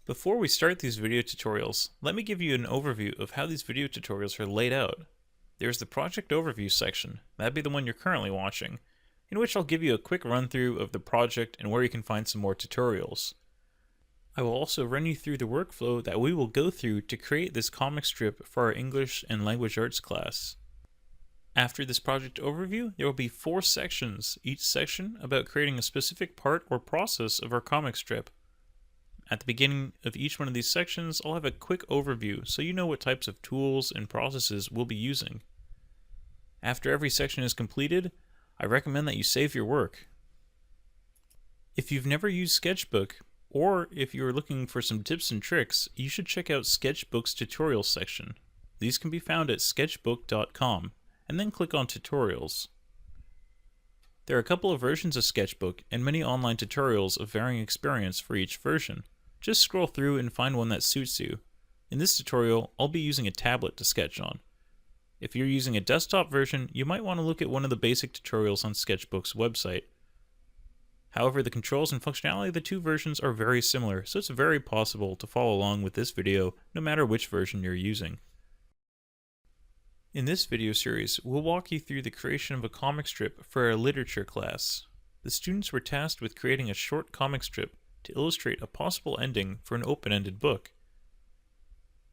Before we start these video tutorials, let me give you an overview of how these video tutorials are laid out. There's the project overview section, that'd be the one you're currently watching, in which I'll give you a quick run through of the project and where you can find some more tutorials. I will also run you through the workflow that we will go through to create this comic strip for our English and Language Arts class. After this project overview, there will be 4 sections, each section about creating a specific part or process of our comic strip. At the beginning of each one of these sections, I'll have a quick overview so you know what types of tools and processes we'll be using. After every section is completed, I recommend that you save your work. If you've never used Sketchbook, or if you're looking for some tips and tricks, you should check out Sketchbook's tutorials section. These can be found at sketchbook.com, and then click on Tutorials. There are a couple of versions of Sketchbook and many online tutorials of varying experience for each version. Just scroll through and find one that suits you. In this tutorial, I'll be using a tablet to sketch on. If you're using a desktop version, you might want to look at one of the basic tutorials on Sketchbook's website. However, the controls and functionality of the two versions are very similar, so it's very possible to follow along with this video no matter which version you're using. In this video series, we'll walk you through the creation of a comic strip for our literature class. The students were tasked with creating a short comic strip to illustrate a possible ending for an open-ended book.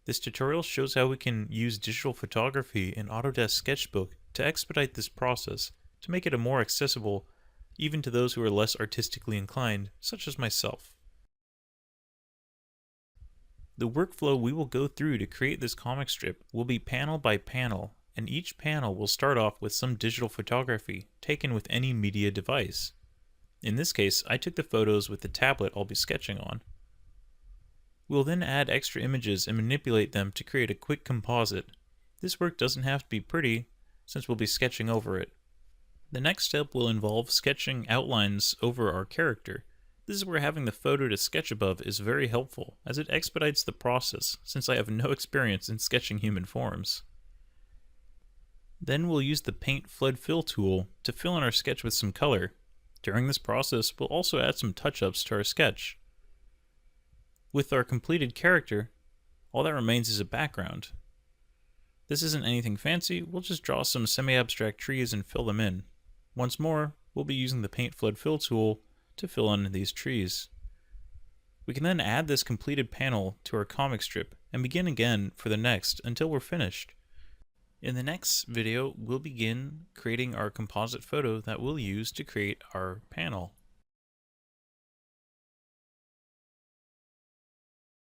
This tutorial shows how we can use digital photography in Autodesk Sketchbook to expedite this process to make it more accessible even to those who are less artistically inclined, such as myself. The workflow we will go through to create this comic strip will be panel by panel, and each panel will start off with some digital photography taken with any media device. In this case, I took the photos with the tablet I'll be sketching on. We'll then add extra images and manipulate them to create a quick composite. This work doesn't have to be pretty, since we'll be sketching over it. The next step will involve sketching outlines over our character. This is where having the photo to sketch above is very helpful, as it expedites the process, since I have no experience in sketching human forms. Then we'll use the Paint Flood Fill tool to fill in our sketch with some color. During this process, we'll also add some touch-ups to our sketch. With our completed character, all that remains is a background. This isn't anything fancy, we'll just draw some semi-abstract trees and fill them in. Once more, we'll be using the Paint Flood Fill tool to fill in these trees. We can then add this completed panel to our comic strip and begin again for the next until we're finished. In the next video, we'll begin creating our composite photo that we'll use to create our panel.